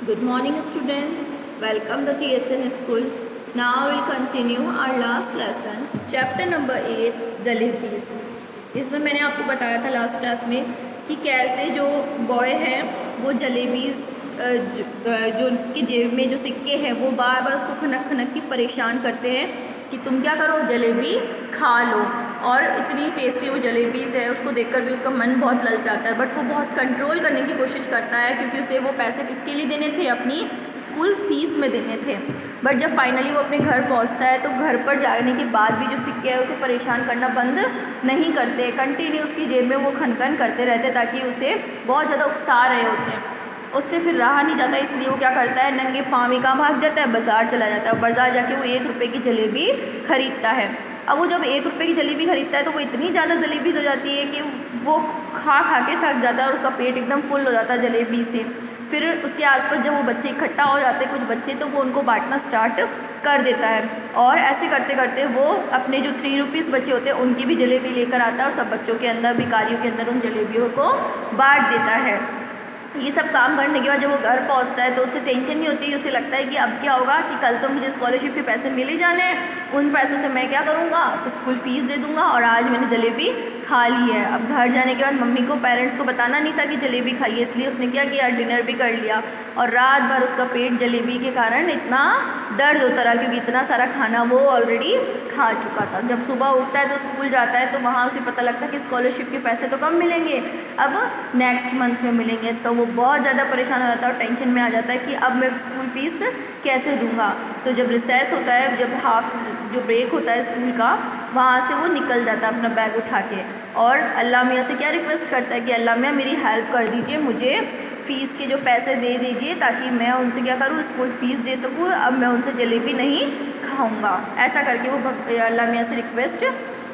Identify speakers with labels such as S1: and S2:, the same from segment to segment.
S1: Good morning students, welcome to TSN school. Now we'll continue our last lesson, chapter number 8 jalebis. इसमें मैंने आपको बताया था last class में कि कैसे जो बॉय है वो जलेबीज जो उसकी जेब में जो सिक्के हैं वो बार बार उसको खनक खनक के परेशान करते हैं कि तुम क्या करो, जलेबी खा लो। और इतनी टेस्टी वो जलेबीज़ है, उसको देखकर भी उसका मन बहुत ललचाता है, बट वो बहुत कंट्रोल करने की कोशिश करता है क्योंकि उसे वो पैसे किसके लिए देने थे, अपनी स्कूल फीस में देने थे। बट जब फाइनली वो अपने घर पहुंचता है तो घर पर जाने के बाद भी जो सिक्के हैं उसे परेशान करना बंद नहीं करते, कंटिन्यू उसकी जेब में वो खनखन करते रहते ताकि उसे बहुत ज़्यादा उकसा रहे होते हैं। उससे फिर रहा नहीं जाता, इसलिए वो क्या करता है, नंगे पाँव ही कहाँ भाग जाता है, बाज़ार चला जाता है। और बाज़ार जाके वो 1 रुपये की जलेबी खरीदता है। अब वो जब 1 रुपये की जलेबी खरीदता है तो वो इतनी ज़्यादा जलेबी हो जाती है कि वो खा खा के थक जाता है और उसका पेट एकदम फुल हो जाता है जलेबी से। फिर उसके आसपास जब वो बच्चे इकट्ठा हो जाते हैं, कुछ बच्चे, तो वो उनको बांटना स्टार्ट कर देता है। और ऐसे करते करते वो अपने जो 3 रुपीज़ बचे होते हैं उनकी भी जलेबी लेकर आता है और सब बच्चों के अंदर, भिखारियों के अंदर उन जलेबियों को बांट देता है। ये सब काम करने के बाद जब वो घर पहुंचता है तो उसे टेंशन नहीं होती, उसे लगता है कि अब क्या होगा कि कल तो मुझे स्कॉलरशिप के पैसे मिल ही जाने हैं, उन पैसों से मैं क्या करूँगा, स्कूल फ़ीस दे दूँगा। और आज मैंने जलेबी खा ली है। अब घर जाने के बाद मम्मी को, पेरेंट्स को बताना नहीं था कि जलेबी खाई है, इसलिए उसने क्या किया, डिनर भी कर लिया। और रात भर उसका पेट जलेबी के कारण इतना दर्द होता रहा क्योंकि इतना सारा खाना वो ऑलरेडी खा चुका था। जब सुबह उठता है तो स्कूल जाता है तो वहाँ उसे पता लगता है कि स्कॉलरशिप के पैसे तो कम मिलेंगे, अब नेक्स्ट मंथ में मिलेंगे। तो वो बहुत ज़्यादा परेशान हो जाता है और टेंशन में आ जाता है कि अब मैं स्कूल फ़ीस कैसे दूंगा। तो जब रिसेस होता है, जब हाफ जो ब्रेक होता है स्कूल का, वहाँ से वो निकल जाता है अपना बैग उठा के और अल्लाह मियाँ से क्या रिक्वेस्ट करता है कि अल्लाह मियाँ मेरी हेल्प कर दीजिए, मुझे फ़ीस के जो पैसे दे दीजिए ताकि मैं उनसे क्या करूँ, स्कूल फ़ीस दे सकूँ, अब मैं उनसे जलेबी नहीं खाऊंगा। ऐसा करके वो अल्लाह मियाँ से रिक्वेस्ट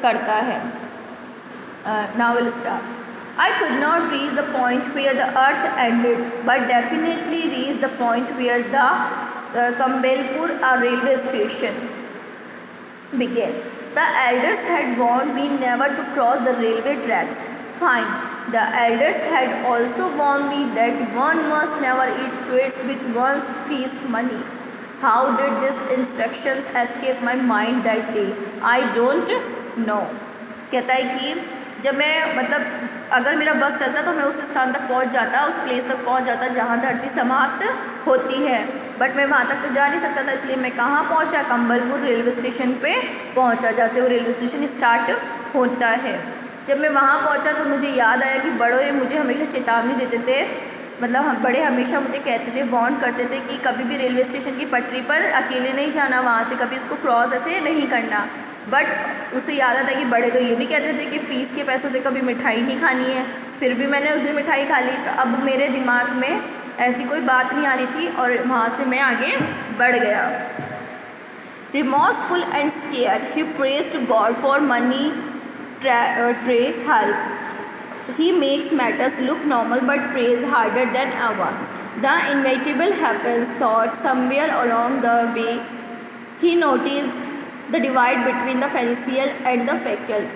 S1: करता है। Now will start. I could not reach the point where the earth ended, but definitely reached the point where the Kambelpur railway station began. The elders had warned me never to cross the railway tracks. Fine. The elders had also warned me that one must never eat sweets with one's fees money. How did these instructions escape my mind that day? I don't know. कहता है कि जब मैं अगर मेरा बस चलता तो मैं उस स्थान तक पहुंच जाता, उस प्लेस तक पहुंच जाता जहां धरती समाप्त होती है, बट मैं वहां तक तो जा नहीं सकता था। इसलिए मैं कहाँ पहुंचा, कंबलपुर रेलवे स्टेशन पे पहुंचा, जहाँ से वो रेलवे स्टेशन स्टार्ट होता है। जब मैं वहाँ पहुंचा तो मुझे याद आया कि बड़े मुझे हमेशा चेतावनी देते थे, बड़े हमेशा मुझे कहते थे, वार्न करते थे कि कभी भी रेलवे स्टेशन की पटरी पर अकेले नहीं जाना, वहाँ से कभी इसको क्रॉस ऐसे नहीं करना। बट उसे याद आता है कि बड़े तो ये भी कहते थे कि फ़ीस के पैसों से कभी मिठाई नहीं खानी है। फिर भी मैंने उस दिन मिठाई खा ली। तो अब मेरे दिमाग में ऐसी कोई बात नहीं आ रही थी और वहाँ से मैं आगे बढ़ गया। Remorseful and scared, he prays to God for money tray help. He makes matters look normal but prays harder than ever. The inevitable happens, thought somewhere along the way he noticed the divide between the Pharisee and the faculty.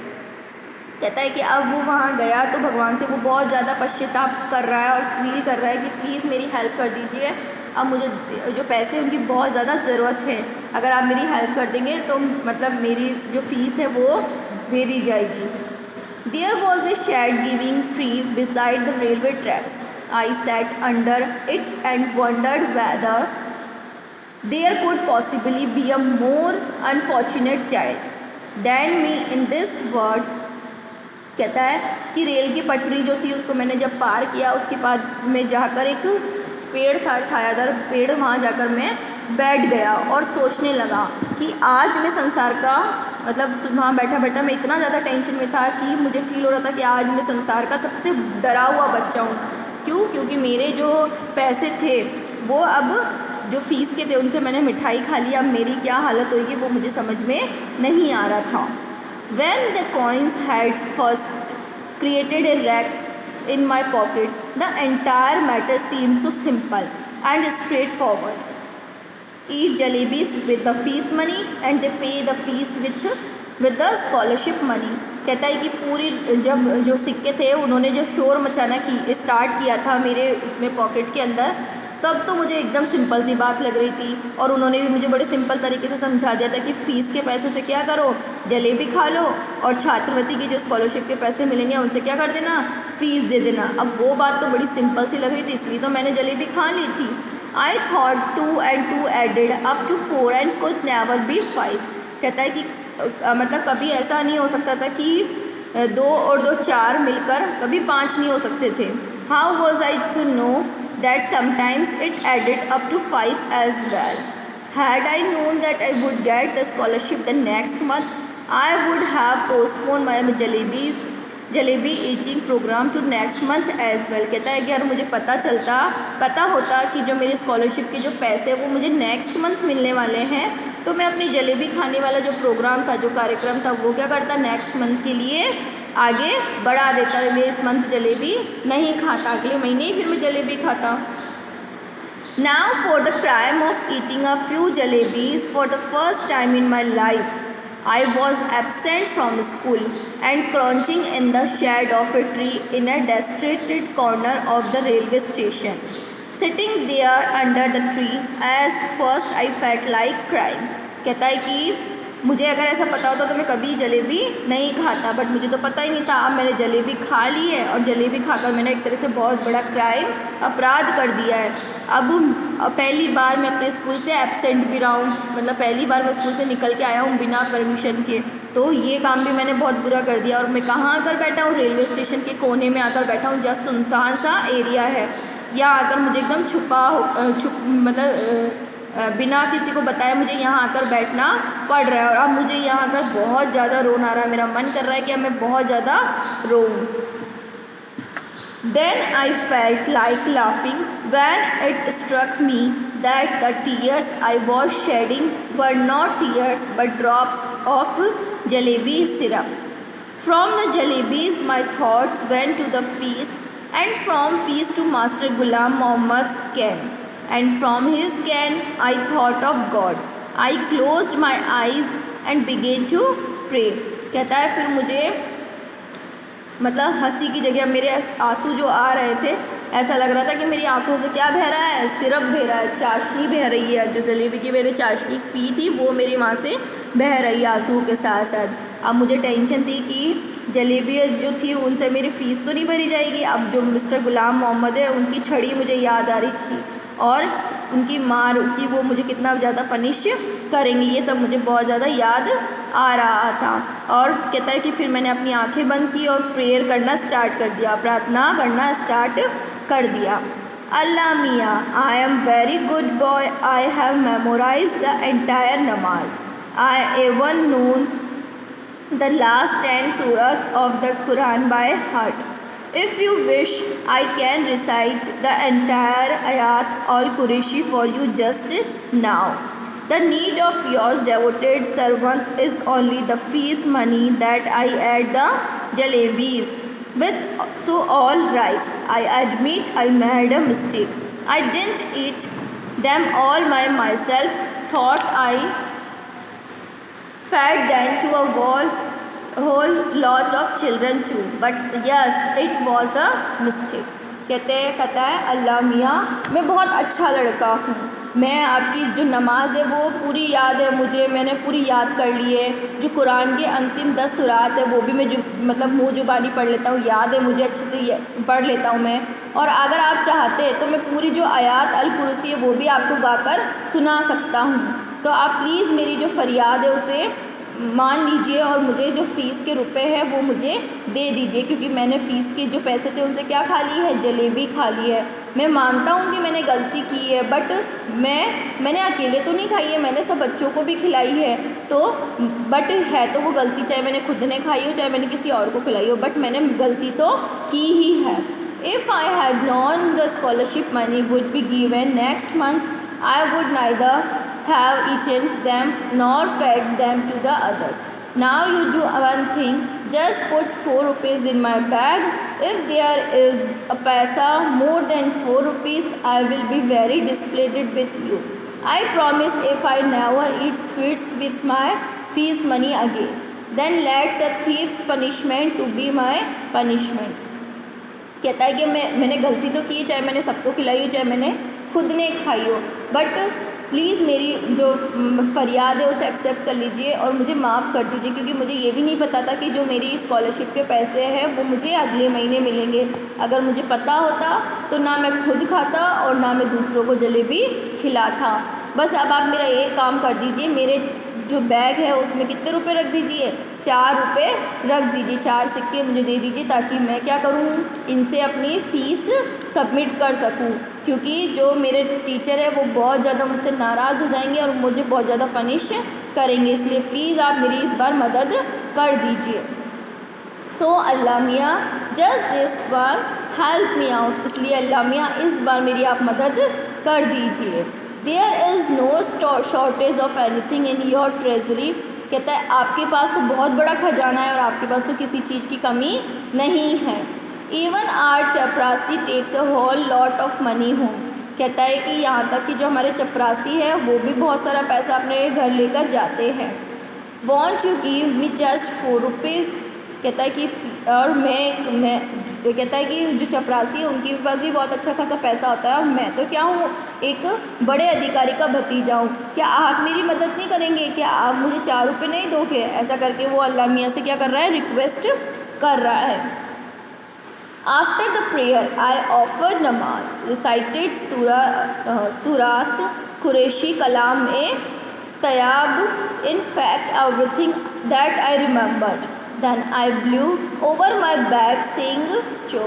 S1: कहता है कि अब वो वहाँ गया तो भगवान से वो बहुत ज़्यादा पश्चाताप कर रहा है और फील कर रहा है कि प्लीज़ मेरी हेल्प कर दीजिए, अब मुझे जो पैसे उनकी बहुत ज़्यादा ज़रूरत है, अगर आप मेरी हेल्प कर देंगे तो मेरी जो फ़ीस है वो दे दी जाएगी। There was a shade-giving tree beside the railway tracks. I sat under it and wondered whether there could possibly be a more unfortunate child than me in this world. कहता है कि रेल की पटरी जो थी उसको मैंने जब पार किया, उसके बाद में जाकर एक पेड़ था, छायादार पेड़, वहाँ जाकर मैं बैठ गया और सोचने लगा कि आज मैं संसार का वहाँ बैठा बैठा मैं इतना ज़्यादा टेंशन में था कि मुझे फील हो रहा था कि आज मैं संसार का सबसे डरा हुआ बच्चा हूँ। क्यों? क्योंकि मेरे जो पैसे थे वो अब जो फ़ीस के थे उनसे मैंने मिठाई खा ली, अब मेरी क्या हालत होगी वो मुझे समझ में नहीं आ रहा था। When the coins had first created a rack in my pocket, the entire matter seemed so simple and straightforward. Eat jalebis with the fees money and they pay the fees with the scholarship money. कहता है कि पूरी जब जो सिक्के थे उन्होंने जो शोर मचाना स्टार्ट किया था मेरे इसमें पॉकेट के अंदर, तब तो मुझे एकदम सिंपल सी बात लग रही थी, और उन्होंने भी मुझे बड़े सिंपल तरीके से समझा दिया था कि फ़ीस के पैसों से क्या करो, जलेबी खा लो, और छात्रवृत्ति की जो स्कॉलरशिप के पैसे मिलेंगे उनसे क्या कर देना, फ़ीस दे देना। अब वो बात तो बड़ी सिंपल सी लग रही थी, इसलिए तो मैंने जलेबी खा ली थी। I thought 2 and 2 added up to 4 and could never be 5। कहता है कि मतलब कभी ऐसा नहीं हो सकता था कि 2 और 2 4 मिलकर कभी 5 नहीं हो सकते थे। How was I to know that sometimes it added up to 5 as well? Had I known that I would get the scholarship the next month, I would have postponed my jalebi eating programme to next month as well. कहता है कि यार मुझे पता होता कि जो मेरी स्कॉलरशिप के जो पैसे वो मुझे नेक्स्ट मंथ मिलने वाले हैं, तो मैं अपनी जलेबी खाने वाला जो प्रोग्राम था, जो कार्यक्रम था, वो क्या करता, नेक्स्ट मंथ के लिए आगे बढ़ा देता। मैं इस मंथ जलेबी नहीं खाता, अगले महीने ही फिर मैं जलेबी खाता। Now for the crime of eating a few jalebis for the first time in my life, I was absent from school and crouching in the shade of a tree in a deserted corner of the railway station. Sitting there under the tree, as first I felt like crying। कहता है कि मुझे अगर ऐसा पता होता तो मैं कभी जलेबी नहीं खाता, बट मुझे तो पता ही नहीं था। अब मैंने जलेबी खा ली है, और जलेबी खाकर मैंने एक तरह से बहुत बड़ा अपराध कर दिया है। अब पहली बार मैं अपने स्कूल से एब्सेंट भी रहा हूँ, मतलब पहली बार मैं स्कूल से निकल के आया हूँ बिना परमिशन के, तो ये काम भी मैंने बहुत बुरा कर दिया। और मैं कहाँ आकर बैठा हूँ, रेलवे स्टेशन के कोने में आकर बैठा हूँ, जहाँ सुनसान सा एरिया है। यहाँ आकर मुझे एकदम बिना किसी को बताए मुझे यहाँ आकर बैठना पड़ रहा है, और अब मुझे यहाँ आकर बहुत ज़्यादा रोना आ रहा है। मेरा मन कर रहा है कि अब मैं बहुत ज़्यादा रोऊँ। Then I felt like laughing when it struck me that the tears I was shedding were not tears but drops of jalebi syrup. From the jalebis my thoughts went to the feast, and from feast to Master Ghulam Muhammad's can, and from his can I thought of God. I closed my eyes and began to pray। कहता है फिर मुझे मतलब हंसी की जगह मेरे आंसू जो आ रहे थे, ऐसा लग रहा था कि मेरी आंखों से क्या बह रहा है, सिरप बह रहा है, चाशनी बह रही है। जो जलेबी की मैंने चाशनी पी थी वो मेरी वहाँ से बह रही है आंसुओं के साथ साथ। अब मुझे टेंशन थी कि जलेबी जो थी उनसे मेरी फ़ीस तो नहीं भरी जाएगी। अब जो मिस्टर गुलाम मोहम्मद है उनकी छड़ी मुझे याद आ रही थी, और उनकी मार की वो मुझे कितना ज़्यादा पनिश करेंगे, ये सब मुझे बहुत ज़्यादा याद आ रहा था। और कहता है कि फिर मैंने अपनी आंखें बंद की और प्रेयर करना स्टार्ट कर दिया, प्रार्थना करना स्टार्ट कर दिया। अल्लाह मियाँ, I am very good boy, I have memorize the entire namaz, I even known the last 10 surahs of the Quran by heart. If you wish, I can recite the entire ayat al-Qurayshi for you just now. The need of yours devoted servant is only the fees money that I add the jalebis with. So all right, I admit I made a mistake. I didn't eat them all by myself, thought I fed them to a whole lot of children too, but yes, it was a mistake। कहता है अल्लाह मियाँ, मैं बहुत अच्छा लड़का हूँ, मैं आपकी जो नमाज है वो पूरी याद है मुझे, मैंने पूरी याद कर ली है। जो कुरान के अंतिम 10 सूरात है वो भी मैं जो मतलब मुँह जुबानी पढ़ लेता हूँ, याद है मुझे, अच्छे से पढ़ लेता हूँ मैं। और अगर आप चाहते हैं तो मैं पूरी जो आयात अल कुर्सी है वो भी आपको गाकर सुना सकता हूँ। तो आप प्लीज़ मेरी जो फरियाद है उसे मान लीजिए और मुझे जो फ़ीस के रुपए हैं वो मुझे दे दीजिए, क्योंकि मैंने फ़ीस के जो पैसे थे उनसे क्या खा ली है, जलेबी खा ली है। मैं मानता हूँ कि मैंने गलती की है, बट मैंने अकेले तो नहीं खाई है, मैंने सब बच्चों को भी खिलाई है। तो बट है तो वो गलती चाहे मैंने खुद ने खाई हो चाहे मैंने किसी और को खिलाई हो, बट मैंने गलती तो की ही है। If I had known the scholarship money would be given next month, I would neither have eaten them nor fed them to the others. Now you do one thing, just put 4 rupees in my bag. If there is a paisa more than 4 rupees, I will be very displeased with you. I promise if I never eat sweets with my fees money again, then let's a thief's punishment to be my punishment। कहता है कि मैंने गलती तो की, चाहे मैंने सबको खिलाई हो चाहे मैंने खुद ने खाई हो, बट प्लीज़ मेरी जो फरियाद है उसे एक्सेप्ट कर लीजिए और मुझे माफ़ कर दीजिए, क्योंकि मुझे ये भी नहीं पता था कि जो मेरी स्कॉलरशिप के पैसे हैं वो मुझे अगले महीने मिलेंगे। अगर मुझे पता होता तो ना मैं खुद खाता और ना मैं दूसरों को जलेबी खिलाता। बस अब आप मेरा एक काम कर दीजिए, मेरे जो बैग है उसमें कितने रुपए रख दीजिए, 4 रुपये रख दीजिए, 4 सिक्के मुझे दे दीजिए, ताकि मैं क्या करूँ, इनसे अपनी फ़ीस सबमिट कर सकूँ, क्योंकि जो मेरे टीचर है वो बहुत ज़्यादा मुझसे नाराज़ हो जाएंगे और मुझे बहुत ज़्यादा पनिश करेंगे, इसलिए प्लीज़ आप मेरी इस बार मदद कर दीजिए। सो अल्लाह मियाँ just this once help me out, इसलिए अल्लाह मियाँ इस बार मेरी आप मदद कर दीजिए। There is no shortage of anything in your treasury, कहता है आपके पास तो बहुत बड़ा खजाना है और आपके पास तो किसी चीज़ की कमी नहीं है। Even our chaprasi takes a whole lot of money home, कहता है कि यहाँ तक कि जो हमारे चपरासी है वो भी बहुत सारा पैसा अपने घर लेकर जाते हैं। Want you give me just 4 rupees, कहता है कि और मैं कहता है कि जो चपरासी है उनके पास भी बहुत अच्छा खासा पैसा होता है और मैं तो क्या हूँ, एक बड़े अधिकारी का भतीजा हूँ, क्या आप मेरी मदद नहीं करेंगे, क्या आप मुझे 4 रुपये नहीं दोगे? ऐसा करके वो अल्लाह मियाँ से क्या कर रहा है, रिक्वेस्ट कर रहा है। After the prayer I offer namaz, recited सूरात कुरैशी कलाम ए तयाब, in fact everything that I remembered. Then I blew over my bag saying cho.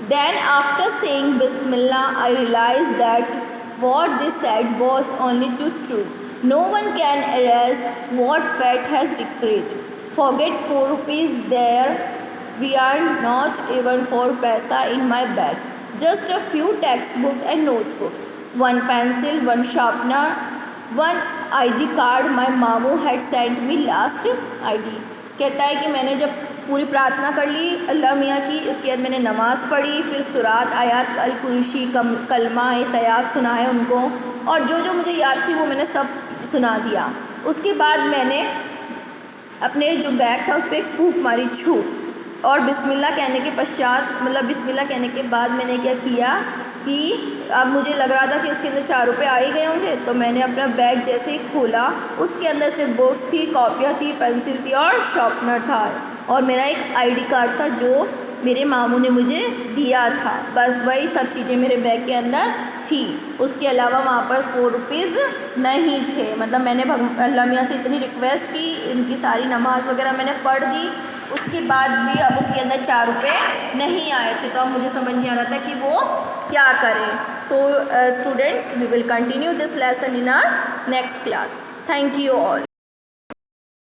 S1: Then after saying Bismillah I realized that what they said was only too true. No one can erase what fate has decreed. Forget 4 rupees there, we are not even 4 paisa in my bag. Just a few textbooks and notebooks, one pencil, one sharpener, one ID card my mamu had sent me last ID। कहता है कि मैंने जब पूरी प्रार्थना कर ली अल्लाह मियाँ की, उसके बाद मैंने नमाज़ पढ़ी, फिर सुरात आयात अल कुरैशी कलमा तयाब सुनाए उनको, और जो जो मुझे याद थी वो मैंने सब सुना दिया। उसके बाद मैंने अपने जो बैग था उस पर एक फूंक मारी, छू, और बिस्मिल्लाह कहने के पश्चात, मतलब बिस्मिल्लाह कहने के बाद मैंने क्या किया कि अब मुझे लग रहा था कि उसके अंदर 4 रुपये आ ही गए होंगे, तो मैंने अपना बैग जैसे ही खोला उसके अंदर से बुक्स थी, कॉपियाँ थी, पेंसिल थी और शार्पनर था, और मेरा एक ID कार्ड था जो मेरे मामू ने मुझे दिया था। बस वही सब चीज़ें मेरे बैग के अंदर थी, उसके अलावा वहाँ पर 4 रुपीज़ नहीं थे। मतलब मैंने अल्लाह मियाँ से इतनी रिक्वेस्ट की, इनकी सारी नमाज़ वगैरह मैंने पढ़ दी, उसके बाद भी अब उसके अंदर 4 रुपये नहीं आए थे, तो अब मुझे समझ नहीं आ रहा था कि वो क्या करें। So students, we will continue this lesson in our next class. Thank you all.